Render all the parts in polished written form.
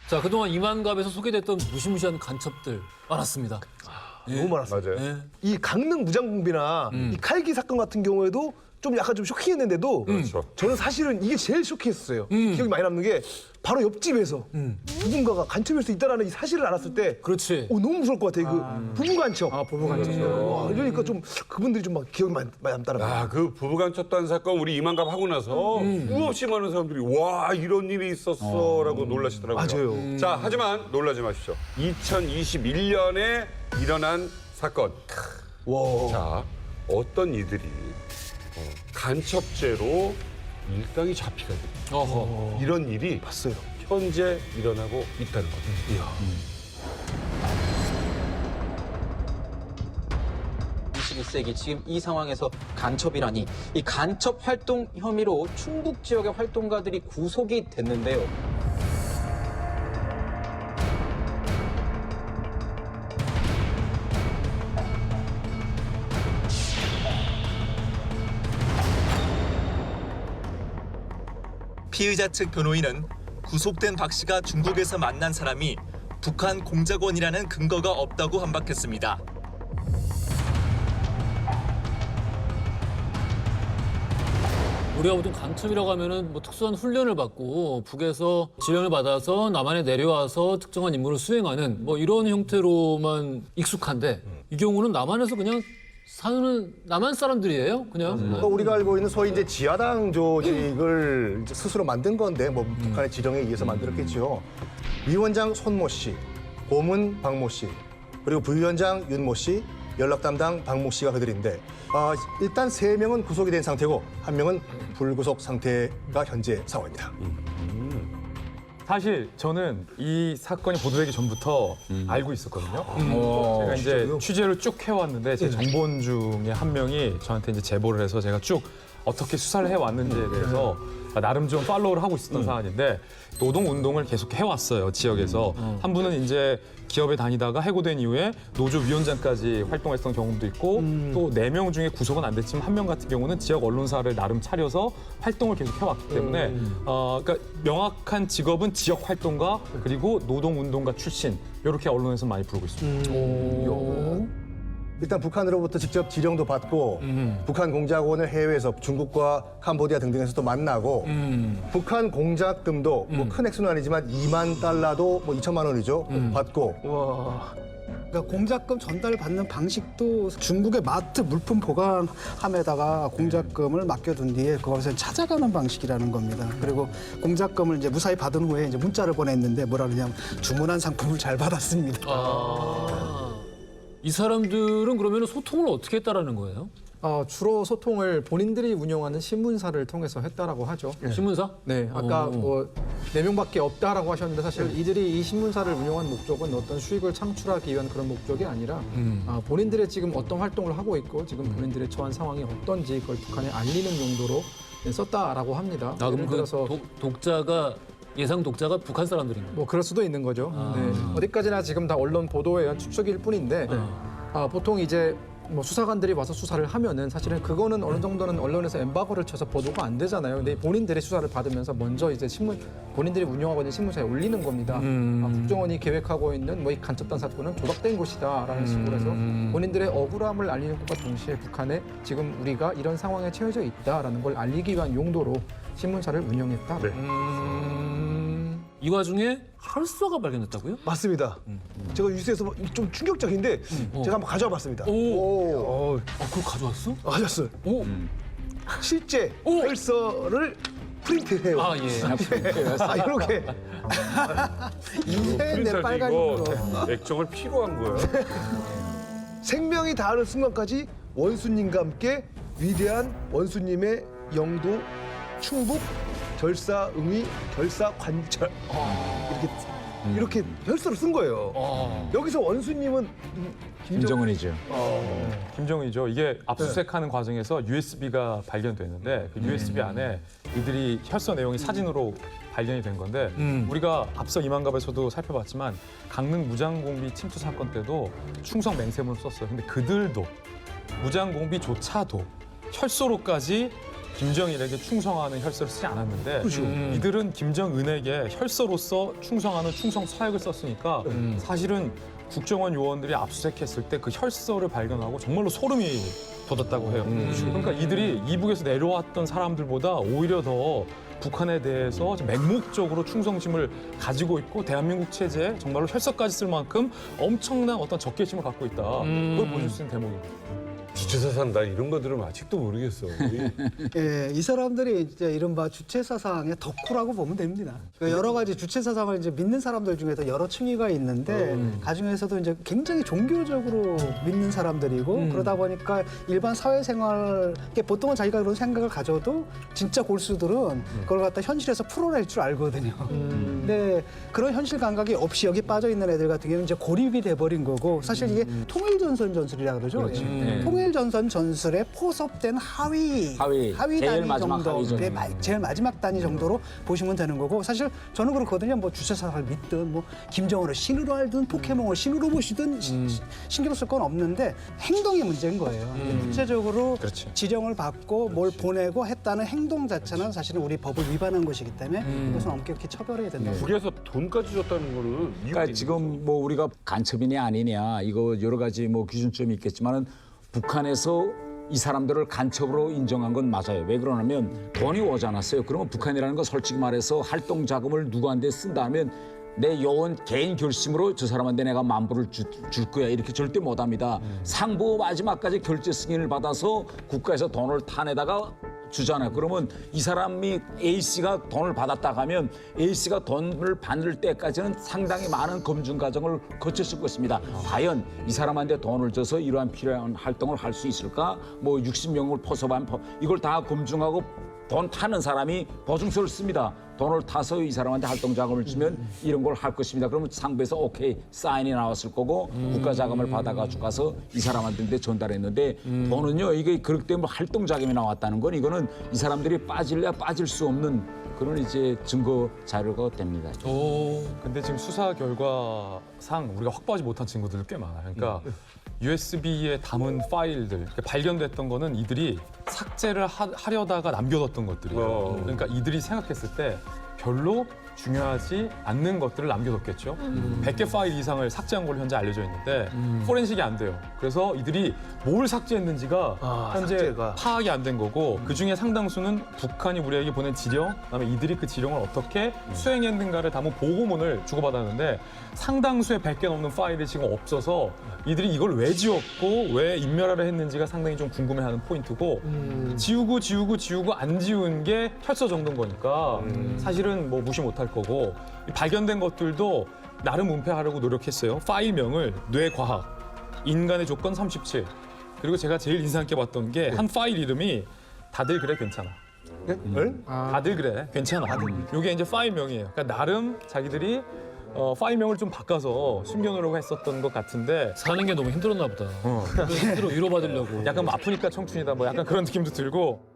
자, 그동안 이만갑에서 소개됐던 무시무시한 간첩들 많았습니다. 너무 많았어요. 예. 이 강릉 무장공비나 이 칼기 사건 같은 경우에도 좀 약간 좀 쇼킹했는데도 그렇죠. 저는 사실은 이게 제일 쇼킹했었어요. 기억이 많이 남는 게 바로 옆집에서 누군가가 간첩일 수 있다는 이 사실을 알았을 때 그렇지. 너무 무서울 것 같아요. 그 부부 간첩. 부부 간첩이요. 와, 이러니까 좀 그분들이 좀 막 기억이 많이 남더라고요. 아, 그 부부간 쳤다는 사건 우리 이만갑 하고 나서 수없이 많은 사람들이 와 이런 일이 있었어라고 놀라시더라고요. 맞아요. 자, 하지만 놀라지 마십시오. 2021년에 일어난 사건. 와. 자, 어떤 이들이 간첩죄로 일당이 잡히가 됩니다. 어허. 이런 일이 봤어요. 현재 일어나고 있다는 거죠. 21세기 지금 이 상황에서 간첩이라니 이 간첩 활동 혐의로 충북 지역의 활동가들이 구속이 됐는데요. 피의자 측 변호인은 구속된 박 씨가 중국에서 만난 사람이 북한 공작원이라는 근거가 없다고 반박했습니다. 우리가 보통 간첩이라고 하면은 뭐 특수한 훈련을 받고 북에서 지령을 받아서 남한에 내려와서 특정한 임무를 수행하는 뭐 이런 형태로만 익숙한데 이 경우는 남한에서 그냥 사는 남한 사람들이에요, 그냥. 그러니까 우리가 알고 있는 소위 이제 지하당 조직을 이제 스스로 만든 건데 뭐 북한의 지령에 의해서 만들었겠죠. 위원장 손모 씨, 고문 박모 씨, 그리고 부위원장 윤모 씨, 연락 담당 박모 씨가 그들인데 일단 3명은 구속이 된 상태고 1명은 불구속 상태가 현재 상황입니다. 사실 저는 이 사건이 보도되기 전부터 알고 있었거든요. 제가 이제 취재를 쭉 해왔는데 제 정보원 중에 한 명이 저한테 이제 제보를 해서 제가 쭉 어떻게 수사를 해왔는지에 대해서 나름 좀 팔로우를 하고 있었던 사안인데 노동운동을 계속 해왔어요, 지역에서. 한 분은 이제 기업에 다니다가 해고된 이후에 노조위원장까지 활동했던 경험도 있고 또 4명 중에 구속은 안 됐지만 1명 같은 경우는 지역 언론사를 나름 차려서 활동을 계속 해왔기 때문에 그러니까 명확한 직업은 지역 활동가 그리고 노동운동가 출신 이렇게 언론에서 많이 부르고 있습니다. 일단 북한으로부터 직접 지령도 받고 북한 공작원을 해외에서 중국과 캄보디아 등등에서도 만나고 북한 공작금도 뭐 큰 액수는 아니지만 2만 달러도 뭐 2천만 원이죠. 받고 그러니까 공작금 전달 받는 방식도 중국의 마트 물품 보관함에다가 공작금을 맡겨둔 뒤에 그것을 찾아가는 방식이라는 겁니다. 그리고 공작금을 이제 무사히 받은 후에 이제 문자를 보냈는데 뭐라 그러냐면 주문한 상품을 잘 받았습니다. 이 사람들은 그러면 소통을 어떻게 했다라는 거예요? 주로 소통을 본인들이 운영하는 신문사를 통해서 했다라고 하죠. 신문사? 네, 아까 뭐 4명밖에 없다라고 하셨는데 사실 이들이 이 신문사를 운영한 목적은 어떤 수익을 창출하기 위한 그런 목적이 아니라 본인들의 지금 어떤 활동을 하고 있고 지금 본인들의 처한 상황이 어떤지 그걸 북한에 알리는 용도로 썼다라고 합니다. 그럼 예를 들어서 독자가 예상 독자가 북한 사람들인 거예요? 뭐 그럴 수도 있는 거죠. 네. 어디까지나 지금 다 언론 보도에 의한 추측일 뿐인데 보통 이제 뭐 수사관들이 와서 수사를 하면은 사실은 그거는 어느 정도는 언론에서 엠바고를 쳐서 보도가 안 되잖아요. 근데 본인들이 수사를 받으면서 먼저 이제 본인들이 운영하고 있는 신문사에 올리는 겁니다. 국정원이 계획하고 있는 뭐 이 간첩단 사건은 조작된 곳이다라는 식으로 해서 본인들의 억울함을 알리는 것과 동시에 북한에 지금 우리가 이런 상황에 처해져 있다라는 걸 알리기 위한 용도로 신문사를 운영했다. 이 와중에 혈서가 발견됐다고요? 맞습니다. 제가 뉴스에서 좀 충격적인데 제가 한번 가져와 봤습니다. 그걸 가져왔어? 가져왔어요. 실제 혈서를 프린트해요. 이렇게. 내 빨간 이거 입으로. 액정을 필요한 거예요. 생명이 닿는 순간까지 원수님과 함께 위대한 원수님의 영도 충북 결사응의 결사관철 이렇게 혈서를 쓴 거예요. 여기서 원수님은 김정은이죠. 김정은이죠. 이게 압수수색하는 과정에서 USB가 발견됐는데 그 USB 안에 이들이 혈서 내용이 사진으로 발견이 된 건데 우리가 앞서 이만갑에서도 살펴봤지만 강릉 무장공비 침투 사건 때도 충성 맹세문을 썼어요. 근데 그들도 무장공비조차도 혈서로까지 김정일에게 충성하는 혈서를 쓰지 않았는데 이들은 김정은에게 혈서로서 충성하는 충성 서약을 썼으니까 사실은 국정원 요원들이 압수수색했을 때 그 혈서를 발견하고 정말로 소름이 돋았다고 해요. 그러니까 이들이 이북에서 내려왔던 사람들보다 오히려 더 북한에 대해서 맹목적으로 충성심을 가지고 있고 대한민국 체제에 정말로 혈서까지 쓸 만큼 엄청난 어떤 적개심을 갖고 있다. 그걸 보여줄 수 있는 대목입니다. 주체사상 난 이런 거 들으면 아직도 모르겠어. 예, 이 사람들이 이제 이른바 주체사상의 덕후라고 보면 됩니다. 그 여러 가지 주체사상을 이제 믿는 사람들 중에서 여러 층위가 있는데 그중에서도 이제 굉장히 종교적으로 믿는 사람들이고 그러다 보니까 일반 사회생활 보통은 자기가 그런 생각을 가져도 진짜 골수들은 그걸 갖다 현실에서 풀어낼 줄 알거든요. 근데 그런 현실 감각이 없이 여기 빠져 있는 애들 같은 경우는 이제 고립이 돼버린 거고 사실 이게 통일전선 전술이라 그러죠. 통일전선 전술에 포섭된 하위 제일 단위 마지막 정도, 하위 정도. 제일 마지막 단위 정도로 보시면 되는 거고 사실 저는 그렇거든요. 뭐 주체사상을 믿든 뭐 김정은을 신으로 알든 포켓몬을 신으로 보시든 신경 쓸 건 없는데 행동이 문제인 거예요. 구체적으로 지령을 받고 뭘 보내고 했다는 행동 자체는 사실은 우리 법을 위반한 것이기 때문에 이것은 엄격히 처벌해야 된다. 북에서 돈까지 줬다는 거는 그러니까 지금 뭐 우리가 간첩이냐 아니냐 이거 여러 가지 뭐 기준점이 있겠지만은 북한에서 이 사람들을 간첩으로 인정한 건 맞아요. 왜 그러냐면 돈이 오지 않았어요. 그러면 북한이라는 건 솔직히 말해서 활동 자금을 누구한테 쓴다 하면 내 요원 개인 결심으로 저 사람한테 내가 만불을 줄 거야 이렇게 절대 못합니다. 상부 마지막까지 결제 승인을 받아서 국가에서 돈을 타내다가 주잖아요. 그러면 이 사람이 A씨가 돈을 받았다 하면 A씨가 돈을 받을 때까지는 상당히 많은 검증 과정을 거쳤을 것입니다. 과연 이 사람한테 돈을 줘서 이러한 필요한 활동을 할 수 있을까? 뭐 60명을 포섭한 이걸 다 검증하고 돈 타는 사람이 보증서를 씁니다. 돈을 타서 이 사람한테 활동 자금을 주면 이런 걸 할 것입니다. 그러면 상부에서 오케이 사인이 나왔을 거고 국가 자금을 받아가지고 가서 이 사람한테 전달했는데 돈은요 이게 그렇기 때문에 활동 자금이 나왔다는 건 이거는 이 사람들이 빠질래야 빠질 수 없는 그런 이제 증거 자료가 됩니다. 근데 지금 수사 결과상 우리가 확보하지 못한 증거들이 꽤 많아요. 그러니까 USB에 담은 파일들 발견됐던 거는 이들이 삭제를 하려다가 남겨뒀던 것들이에요. 그러니까 이들이 생각했을 때 별로 중요하지 않는 것들을 남겨뒀겠죠. 100개 파일 이상을 삭제한 걸로 현재 알려져 있는데 포렌식이 안 돼요. 그래서 이들이 뭘 삭제했는지가 현재 삭제가. 파악이 안 된 거고 그중에 상당수는 북한이 우리에게 보낸 지령, 그다음에 이들이 그 지령을 어떻게 수행했는가를 담은 보고문을 주고받았는데 상당수의 100개 넘는 파일이 지금 없어서 이들이 이걸 왜 지웠고 왜 인멸하려 했는지가 상당히 좀 궁금해하는 포인트고 지우고 안 지운 게 혈서 정도인 거니까 사실은 뭐 무시 못할 거고 발견된 것들도 나름 은폐하려고 노력했어요. 파일명을 뇌과학, 인간의 조건 37 그리고 제가 제일 인상 깊게 봤던 게 한 파일 이름이 다들 그래 괜찮아. 다들 그래 괜찮아. 이게 이제 파일명이에요. 그러니까 나름 자기들이 파일명을 좀 바꿔서 숨겨놓으려고 했었던 것 같은데 사는 게 너무 힘들었나 보다. 힘들어 위로받으려고. 약간 뭐 아프니까 청춘이다 뭐 약간 그런 느낌도 들고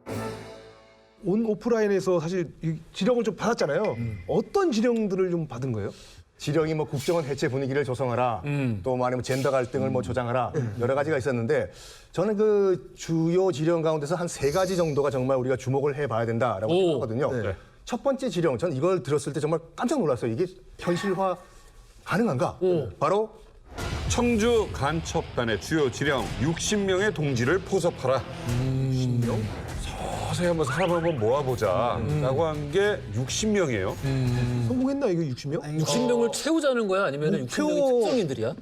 온 오프라인에서 사실 이 지령을 좀 받았잖아요. 어떤 지령들을 좀 받은 거예요? 지령이 뭐 국정원 해체 분위기를 조성하라, 또 뭐 아니면 젠더 갈등을 뭐 조장하라 여러 가지가 있었는데 저는 그 주요 지령 가운데서 한 3가지 정도가 정말 우리가 주목을 해봐야 된다라고 생각하거든요. 첫 번째 지령, 전 이걸 들었을 때 정말 깜짝 놀랐어요. 이게 현실화 가능한가? 바로 청주 간첩단의 주요 지령 60명의 동지를 포섭하라. 60명? 서서히 한번 사람 한번 모아보자 라고 한 게 60명이에요. 성공했나 이거 60명? 60명을 채우자는 거야? 아니면 60명이 특정인들이야?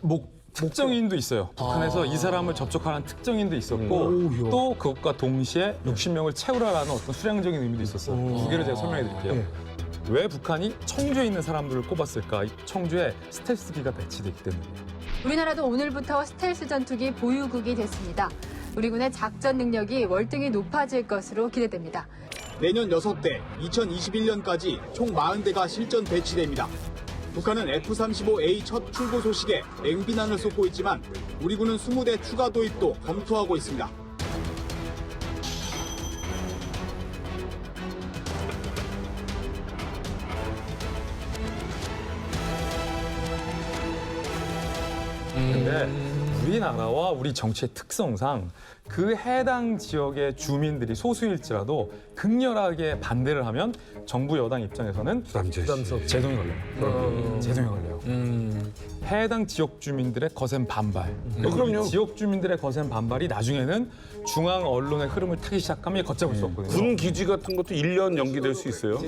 특정인도 있어요. 북한에서 이 사람을 접촉하는 특정인도 있었고 또 그것과 동시에 60명을 채우라라는 어떤 수량적인 의미도 있었어요. 두 개를 제가 설명해 드릴게요. 왜 북한이 청주에 있는 사람들을 꼽았을까? 청주에 스텔스기가 배치되기 때문이에요. 우리나라도 오늘부터 스텔스 전투기 보유국이 됐습니다. 우리 군의 작전 능력이 월등히 높아질 것으로 기대됩니다. 내년 6대, 2021년까지 총 40대가 실전 배치됩니다. 북한은 F-35A 첫 출고 소식에 맹비난을 쏟고 있지만 우리 군은 20대 추가 도입도 검토하고 있습니다. 근데 우리나라와 우리 정치의 특성상 그 해당 지역의 주민들이 소수일지라도 극렬하게 반대를 하면 정부 여당 입장에서는 제동이 걸려요. 제동이 걸려요. 해당 지역 주민들의 거센 반발. 그럼요. 지역 주민들의 거센 반발이 나중에는 중앙 언론의 흐름을 타기 시작하면 걷잡을 수 없거든요. 군 기지 같은 것도 1년 연기될 수 있어요.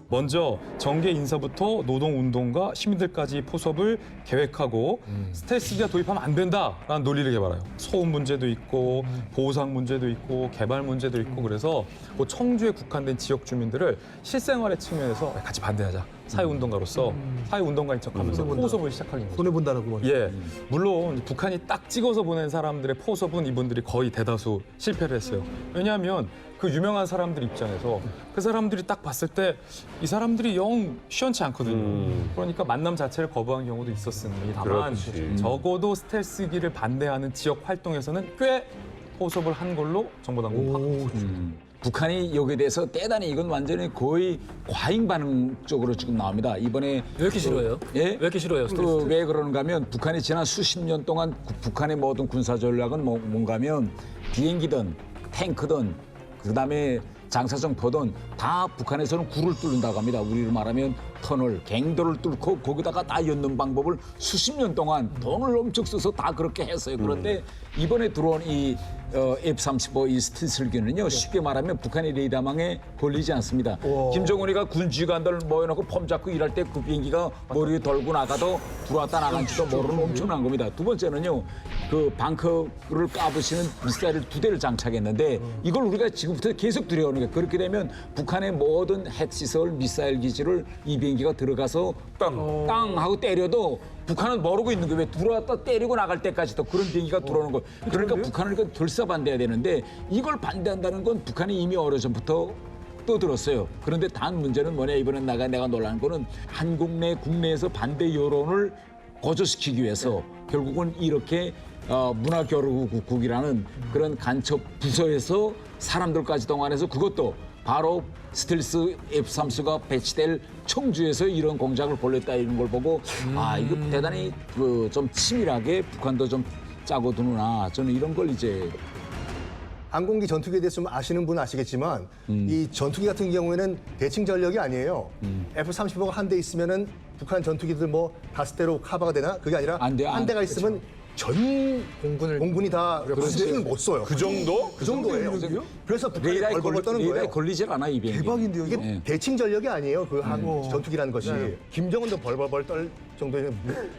먼저 정계 인사부터 노동운동가 시민들까지 포섭을 계획하고 스텔스 기지가 도입하면 안 된다라는 논리를 개발해요. 소음 문제도 있고 보상 문제도 있고 개발 문제도 있고 그래서 뭐 청주에 국한된 지역 주민들을 실생활의 측면에서 같이 반대하자. 사회운동가로서 사회운동가인 척하면서 포섭을 시작하는 거죠. 손해 본다는 거. 예, 물론 북한이 딱 찍어서 보낸 사람들의 포섭은 이분들이 거의 대다수 실패를 했어요. 왜냐하면 그 유명한 사람들 입장에서 그 사람들이 딱 봤을 때 이 사람들이 영 시원치 않거든요. 그러니까 만남 자체를 거부한 경우도 있었습니다만 그렇지. 적어도 스텔스기를 반대하는 지역 활동에서는 꽤 포섭을 한 걸로 정보당국은 파악하고 있습니다. 북한이 여기에 대해서 대단히 이건 완전히 거의 과잉 반응적으로 지금 나옵니다. 이번에 왜 이렇게 싫어해요? 예? 왜 이렇게 싫어해요? 스텔스? 왜 그러는가 하면 북한이 지난 수십 년 동안 북한의 모든 군사 전략은 뭔가 하면 비행기든 탱크든 그다음에 장사정포든 다 북한에서는 굴을 뚫는다고 합니다. 우리로 말하면 터널, 갱도를 뚫고 거기다가 다 연 방법을 수십 년 동안 돈을 엄청 써서 다 그렇게 했어요. 그런데 이번에 들어온 이 F-35 이 스텔스기는요 쉽게 말하면 북한의 레이더망에 걸리지 않습니다. 김정은이가 군지휘관들 모여놓고 폼 잡고 일할 때 그 비행기가 머리 위에 돌고 나가도 들어왔다 나간지도 모르는 엄청난 겁니다. 두 번째는요 그 방커를 까부시는 미사일을 2대를 장착했는데 이걸 우리가 지금부터 계속 들여오는 게 그렇게 되면 북한의 모든 핵시설 미사일 기지를 이 비행기가 들어가서 땅 하고 때려도 북한은 모르고 있는 거예요. 왜 들어왔다 때리고 나갈 때까지도 그런 비행기가 들어오는 거예요. 그러니까 북한은 이건 들싸 반대해야 되는데 이걸 반대한다는 건 북한이 이미 오래전부터 떠들었어요. 그런데 단 문제는 뭐냐 이번에 내가 놀란 거는 한국 내 국내에서 반대 여론을 고조시키기 위해서 결국은 이렇게 문화교류국이라는 그런 간첩 부서에서 사람들까지 동원해서 그것도 바로 스텔스 F-35가 배치될 청주에서 이런 공작을 벌였다 이런 걸 보고 이거 대단히 좀 치밀하게 북한도 좀 짜고 두느나 저는 이런 걸 이제 항공기 전투기에 대해서 좀 아시는 분은 아시겠지만 이 전투기 같은 경우에는 대칭 전력이 아니에요. F-35가 한 대 있으면은 북한 전투기들 뭐 5대로 커버가 되나? 그게 아니라 안 돼요. 한 대가 있으면 전 공군이 다 수준을 못 써요. 그 정도? 그 정도예요. 그래서 북한이 레이더에 벌벌 떠는 거예요. 레이더에 걸리질 않아 이 비행기. 대박인데요, 이게? 이게 대칭 전력이 아니에요. 그 항공 전투기라는 것이 김정은도 벌벌벌 떨 정도의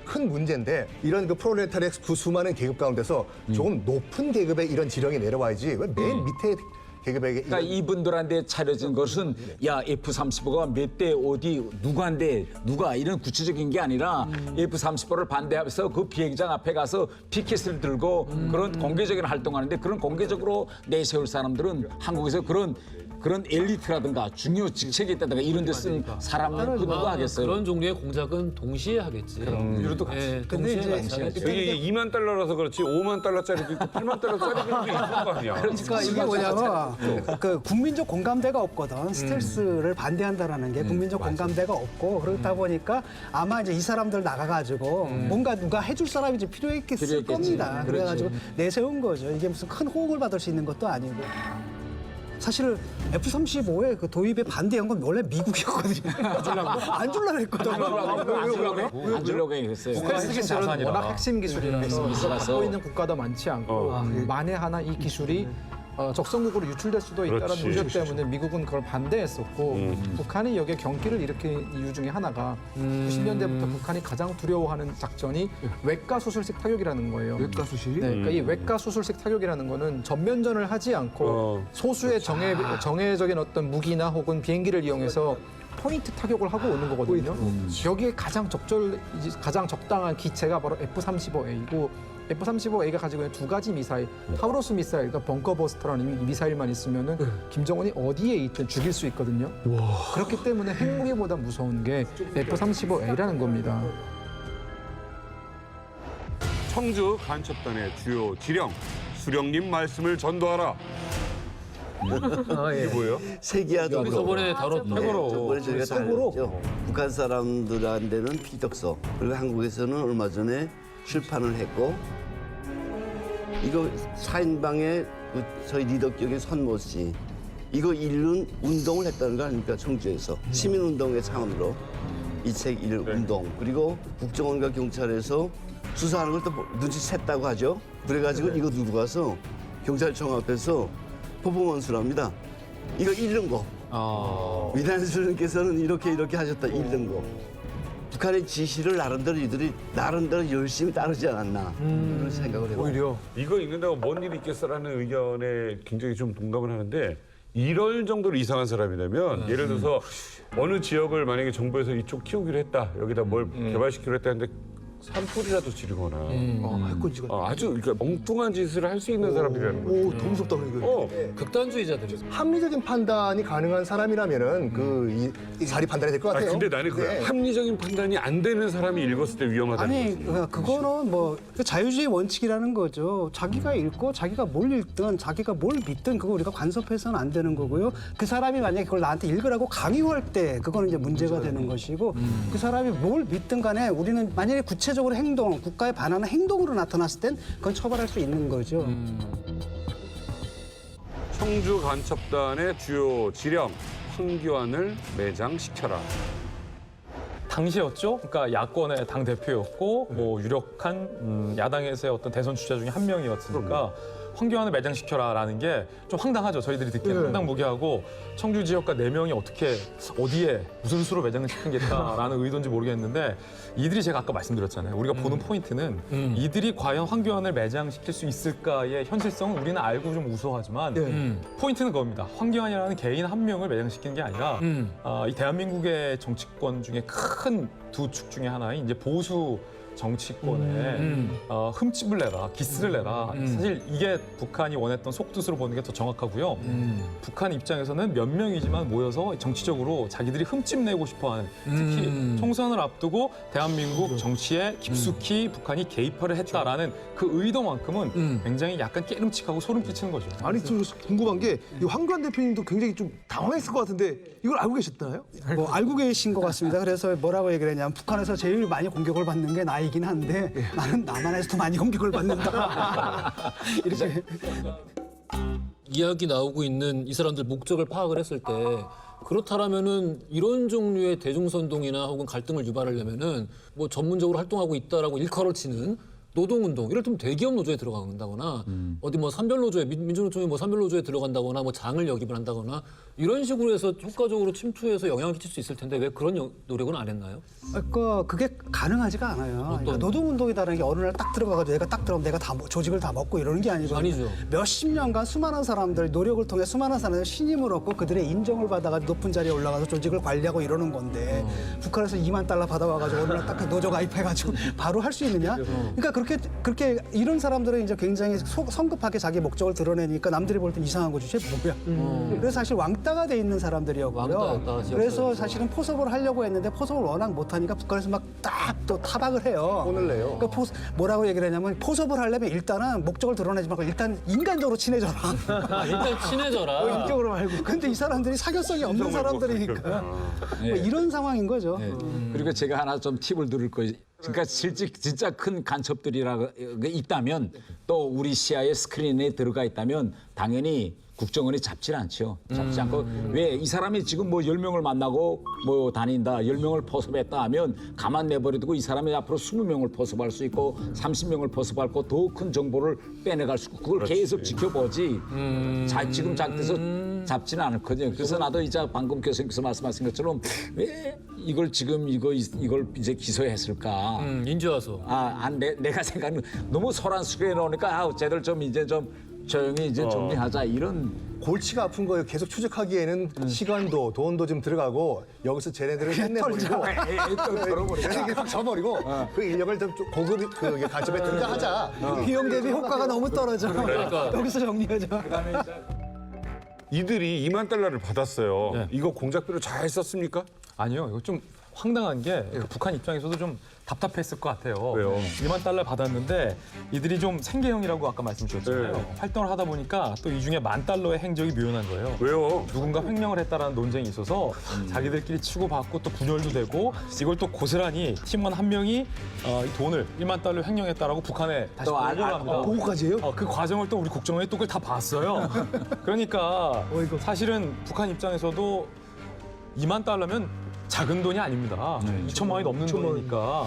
큰 문제인데 이런 그 프롤레타리아 그 수많은 계급 가운데서 조금 높은 계급의 이런 지령이 내려와야지 왜 맨 밑에 계급에게 그러니까 이분들한테 차려진 것은 야 F-35가 몇 대 어디 누구한테 누가 이런 구체적인 게 아니라 F-35를 반대하면서 그 비행장 앞에 가서 피켓을 들고 그런 공개적인 활동하는데 그런 공개적으로 내세울 사람들은 한국에서 그런 엘리트라든가 중요 직책에 있다든가 이런 데 쓴 사람은 누가 하겠어요. 그런 종류의 공작은 동시에 하겠지. 유로도 같이. 예, 동시에 같이 하겠지. 이게 2만 달러라서 그렇지 5만 달러짜리도 있고 8만 달러짜리도 있을 거 아니야. 그러니까 이게 뭐냐면 그 국민적 공감대가 없거든. 스텔스를 반대한다라는 게 국민적 공감대가 없고 그렇다 보니까 아마 이제 이 사람들 나가가지고 뭔가 누가 해줄 사람이 이제 필요했겠을 겁니다. 그래가지고 내세운 거죠. 이게 무슨 큰 호응을 받을 수 있는 것도 아니고. 사실 F-35의 그 도입에 반대한 건 원래 미국이었거든요. 안 줄라 그랬거든요. 안 주려고 했어요. 스텔스 기술은 워낙 핵심 기술이라서 기술이라서. 갖고 있는 국가도 많지 않고 만에 하나 이 기술이 적성국으로 유출될 수도 있다는 그렇지. 우려 때문에 미국은 그걸 반대했었고 북한이 여기에 경기를 일으킨 이유 중에 하나가 90년대부터 북한이 가장 두려워하는 작전이 외과 수술식 타격이라는 거예요. 외과 수술이? 네, 그러니까 이 외과 수술식 타격이라는 거는 전면전을 하지 않고 소수의 정해적인 어떤 무기나 혹은 비행기를 이용해서 포인트 타격을 하고 오는 거거든요. 여기에 가장 적당한 기체가 바로 F-35A이고 F-35A가 가지고 있는 2가지 미사일, 타우러스 미사일, 그러니까 벙커버스터라는 미사일만 있으면은 김정은이 어디에 있든 죽일 수 있거든요. 그렇기 때문에 핵무기보다 무서운 게 F-35A라는 겁니다. 청주 간첩단의 주요 지령 수령님 말씀을 전도하라. 이게 뭐예요? 세기야도 저번에 다뤘던 저번에 저희가 다뤘죠. 북한 사람들한테는 피덕서 그리고 한국에서는 얼마 전에 출판을 했고 이거 4인방의 저희 리더격의 선모 씨 이거 읽는 운동을 했다는 거 아닙니까? 청주에서 시민운동의 차원으로 이 책 읽는 운동 그리고 국정원과 경찰에서 수사하는 걸 또 눈치챘다고 하죠. 그래가지고 이거 두고 가서 경찰청 앞에서 퍼포먼스를 합니다. 이거 읽는 거. 위단수님께서는 이렇게 하셨다 읽는 거. 북한의 지시를 나름대로 열심히 따르지 않았나 그런 생각을 해요. 오히려 이거 읽는다고 뭔 일이 있겠어라는 의견에 굉장히 좀 동감을 하는데 이럴 정도로 이상한 사람이라면 예를 들어서 어느 지역을 만약에 정부에서 이쪽 키우기로 했다 여기다 뭘 개발시키기로 했다 했는데 산불이라도 지르거나 아주 그러니까 엉뚱한 짓을 할 수 있는 사람들이라는 거죠. 오, 더 무섭다 그러니까. 극단주의자들이죠. 합리적인 판단이 가능한 사람이라면은 이 사리 판단이 될 것 같아요. 근데 나는 그 합리적인 판단이 안 되는 사람이 읽었을 때 위험하다는 아니 거지. 그거는 뭐 자유주의 원칙이라는 거죠. 자기가 읽고 자기가 뭘 읽든 자기가 뭘 믿든 그거 우리가 간섭해서는 안 되는 거고요. 그 사람이 만약에 그걸 나한테 읽으라고 강요할 때 그거는 이제 문제가 되는 것이고 그 사람이 뭘 믿든 간에 우리는 만약에 구체적으로 행동, 국가에 반하는 행동으로 나타났을 땐 그건 처벌할 수 있는 거죠. 청주 간첩단의 주요 지령 황교안을 매장시켜라. 당시였죠. 그러니까 야권의 당 대표였고 뭐 유력한 야당에서의 어떤 대선 주자 중에 한 명이었으니까 황교안을 매장시켜라라는 게 좀 황당하죠. 저희들이 듣기에는 황당무계하고 청주 지역과 4명이 어떻게 어디에 무슨 수로 매장을 시키겠다라는 의도인지 모르겠는데 이들이 제가 아까 말씀드렸잖아요. 우리가 보는 포인트는 이들이 과연 황교안을 매장시킬 수 있을까의 현실성은 우리는 알고 좀 우스워하지만 포인트는 그겁니다. 황교안이라는 개인 한 명을 매장시키는 게 아니라 이 대한민국의 정치권 중에 큰 두 축 중에 하나인 이제 보수 정치권에 흠집을 내라, 기스를 내라. 사실 이게 북한이 원했던 속뜻으로 보는 게 더 정확하고요. 북한 입장에서는 몇 명이지만 모여서 정치적으로 자기들이 흠집 내고 싶어하는 특히 총선을 앞두고 대한민국 정치에 깊숙이 북한이 개입을 했다라는 그 의도만큼은 굉장히 약간 깨름칙하고 소름 끼치는 거죠. 아니 좀 궁금한 게 이 황교안 대표님도 굉장히 좀 당황했을 것 같은데 이걸 알고 계셨나요? 뭐 알고 계신 것 같습니다. 그래서 뭐라고 얘기를 했냐면 북한에서 제일 많이 공격을 받는 게 나이긴 한데 나는 남한에서도 많이 공격을 받는다. 이렇게 이야기 나오고 있는 이 사람들 목적을 파악을 했을 때 그렇다라면은 이런 종류의 대중선동이나 혹은 갈등을 유발하려면은 뭐 전문적으로 활동하고 있다라고 일컬을 치는 노동운동, 이를테면 대기업 노조에 들어간다거나 어디 뭐 산별노조에 민주노총에 뭐 산별노조에 들어간다거나 뭐 장을 역입을 한다거나 이런 식으로 해서 효과적으로 침투해서 영향을 끼칠 수 있을 텐데 왜 그런 노력은 안 했나요? 그러니까 그게 가능하지가 않아요. 그러니까 노동운동이라는 게 어느 날 딱 들어가가지고 내가 딱 들어가면 내가 다 조직을 다 먹고 이러는 게 아니거든요. 아니죠. 몇십 년간 수많은 사람들 노력을 통해 수많은 사람들 신임을 얻고 그들의 인정을 받아가지고 높은 자리에 올라가서 조직을 관리하고 이러는 건데 북한에서 $20,000 받아와가지고 어느 날 딱 노조 가입해가지고 바로 할 수 있느냐? 그러니까 그렇게 이런 사람들은 이제 굉장히 성급하게 자기 목적을 드러내니까 남들이 볼 땐 이상한 거지. 쟤 뭐야? 그래서 사실 왕따가 돼 있는 사람들이었고요. 왕따였다, 그래서 사실은 포섭을 하려고 했는데 포섭을 워낙 못하니까 북한에서 막 딱 또 타박을 해요. 혼을 내요. 그러니까 뭐라고 얘기를 하냐면 포섭을 하려면 일단은 목적을 드러내지 말고 일단 인간적으로 친해져라. 일단 친해져라. 인격으로 말고. 근데 이 사람들이 사교성이 없는 사람들이니까 뭐 이런 상황인 거죠. 그리고 제가 하나 좀 팁을 드릴 거예요. 그러니까 실제 진짜 큰 간첩들이라고 있다면 또 우리 시야의 스크린에 들어가 있다면 당연히 국정원이 잡질 않죠. 잡지 않고 왜 이 사람이 지금 뭐 10명을 만나고 뭐 다닌다, 10명을 포섭했다 하면 가만 내버려두고 이 사람이 앞으로 20명을 포섭할 수 있고 30명을 포섭할 거 더 큰 정보를 빼내갈 수 있고 그걸 계속 지켜보지. 지금 작돼서 잡지는 않거든요. 그래서 나도 이제 방금 교수님께서 말씀하신 것처럼 왜 이걸 지금 이걸 이제 기소했을까? 인지와서. 내가 생각하는 너무 소란스럽게 나오니까 쟤들 좀 이제 좀 조용히 이제 정리하자 이런. 골치가 아픈 거예요. 계속 추적하기에는 시간도 돈도 좀 들어가고 여기서 쟤네들을 끝내버리고 쟤네들이 확 져버리고 그 인력을 좀 고급 간첩에 등장하자. 비용 대비 효과가 너무 떨어져. 그러니까. 여기서 정리하자. 이들이 $20,000를 받았어요. 이거 공작비로 잘 썼습니까? 아니요, 이거 좀 황당한 게 북한 입장에서도 좀 답답했을 것 같아요. 왜요? 2만 달러 받았는데 이들이 좀 생계형이라고 아까 말씀 주셨잖아요. 네. 활동을 하다 보니까 또 이 중에 10,000달러의 행적이 묘연한 거예요. 왜요? 누군가 횡령을 했다라는 논쟁이 있어서 자기들끼리 치고받고 또 분열도 되고 이걸 또 고스란히 팀원 한 명이 이 돈을 1만 달러 횡령했다라고 북한에 다시 보고를 합니다. 보고까지 해요? 그 과정을 또 우리 국정원이 또 그걸 다 봤어요. 그러니까 사실은 북한 입장에서도 2만 달러면 작은 돈이 아닙니다. 2천만 원이 넘는 돈이니까.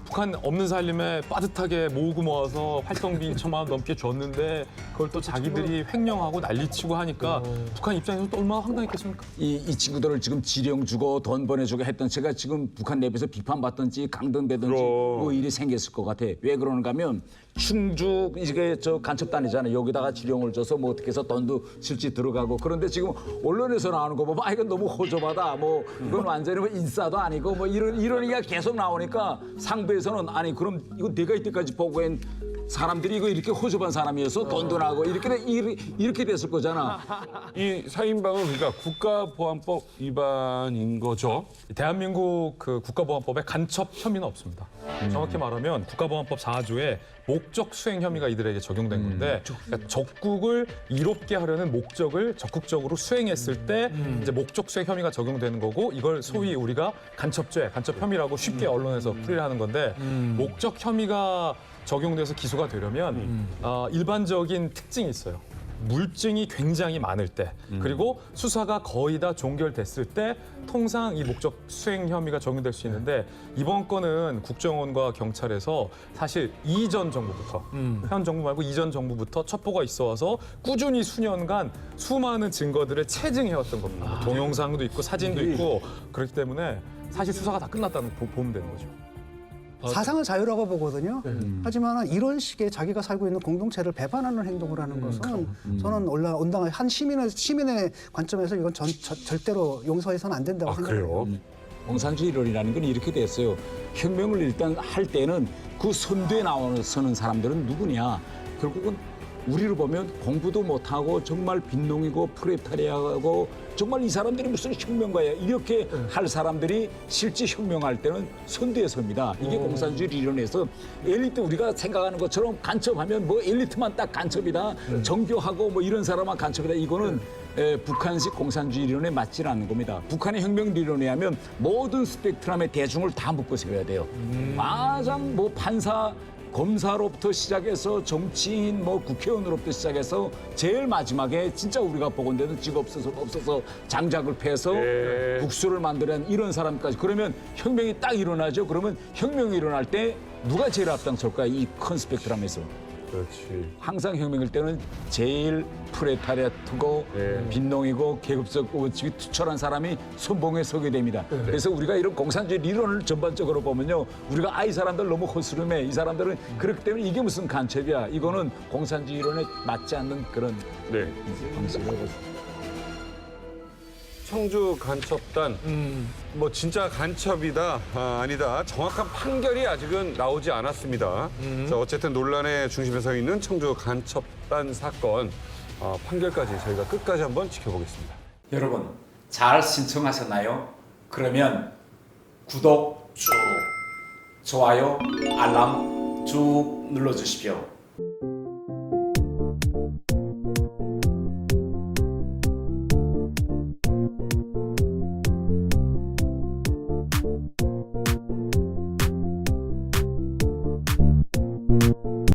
북한 없는 살림에 빠듯하게 모으고 모아서 활동비 2천만 원 넘게 줬는데 그걸 또 자기들이 횡령하고 난리치고 하니까 북한 입장에서 또 얼마나 황당했겠습니까? 이 친구들을 지금 지령 주고 돈 보내주고 했던 제가 지금 북한 내부에서 비판받든지 강등되든지 뭐 일이 생겼을 것 같아. 왜 그러는가 하면 충주 이게 저 간첩단이잖아요. 여기다가 지령을 줘서 뭐 어떻게 해서 돈도 실제 들어가고 그런데 지금 언론에서 나오는 거 보면 이건 너무 호접하다. 뭐 이건 완전히 뭐 인싸도 아니고 뭐 이런 얘기가 계속 나오니까 상부에서는 아니 그럼 이거 내가 이때까지 보고한 사람들이 이거 이렇게 호접한 사람이어서 돈도 나고 이렇게 됐을 거잖아. 이 사인방은 그러니까 국가보안법 위반인 거죠. 대한민국 그 국가보안법에 간첩 혐의는 없습니다. 정확히 말하면 국가보안법 4조에 목적 수행 혐의가 이들에게 적용된 건데 그러니까 적국을 이롭게 하려는 목적을 적극적으로 수행했을 때 이제 목적 수행 혐의가 적용되는 거고 이걸 소위 우리가 간첩죄, 간첩 혐의라고 쉽게 언론에서 풀이를 하는 건데 목적 혐의가 적용돼서 기소가 되려면 일반적인 특징이 있어요. 물증이 굉장히 많을 때 그리고 수사가 거의 다 종결됐을 때 통상 이 목적 수행 혐의가 적용될 수 있는데 이번 건은 국정원과 경찰에서 사실 이전 정부부터 현 정부 말고 이전 정부부터 첩보가 있어 와서 꾸준히 수년간 수많은 증거들을 체증해왔던 겁니다. 동영상도 있고 사진도 있고 그렇기 때문에 사실 수사가 다 끝났다는 보면 되는 거죠. 사상은 자유라고 보거든요. 하지만 이런 식의 자기가 살고 있는 공동체를 배반하는 행동을 하는 것은 저는 온당한 한 시민의 관점에서 이건 절대로 용서해서는 안 된다고 생각해요. 공산주의 이론이라는 건 이렇게 됐어요. 혁명을 일단 할 때는 그 선두에 나서는 사람들은 누구냐. 결국은 우리를 보면 공부도 못하고 정말 빈농이고 프레타리아고 정말 이 사람들이 무슨 혁명가야 이렇게 할 사람들이 실제 혁명할 때는 선두에 섭니다. 이게 공산주의 이론에서 엘리트 우리가 생각하는 것처럼 간첩하면 뭐 엘리트만 딱 간첩이다. 정교하고 뭐 이런 사람만 간첩이다. 이거는 북한식 공산주의 이론에 맞지 않는 겁니다. 북한의 혁명 리론에 하면 모든 스펙트럼의 대중을 다 묶어 세워야 돼요. 가장 뭐 판사 검사로부터 시작해서 정치인, 뭐 국회의원으로부터 시작해서 제일 마지막에 진짜 우리가 보건대는 직 없어서 장작을 패서 국수를 만들어낸 이런 사람까지 그러면 혁명이 딱 일어나죠. 그러면 혁명이 일어날 때 누가 제일 앞장설까? 이 큰 스펙트럼에서. 그렇지. 항상 혁명일 때는 제일 프레타리아트고 빈농이고 계급적 원칙이 투철한 사람이 선봉에 서게 됩니다. 그래서 우리가 이런 공산주의 리론을 전반적으로 보면요. 우리가 이 사람들 너무 허스름해. 이 사람들은 그렇기 때문에 이게 무슨 간첩이야. 이거는 공산주의 이론에 맞지 않는 그런 방식이라고. 청주 간첩단 뭐 진짜 간첩이다 아니다 정확한 판결이 아직은 나오지 않았습니다. 자, 어쨌든 논란의 중심에 서 있는 청주 간첩단 사건 판결까지 저희가 끝까지 한번 지켜보겠습니다. 여러분 잘 신청하셨나요? 그러면 구독 쭉, 좋아요, 알람 쭉 눌러주십시오.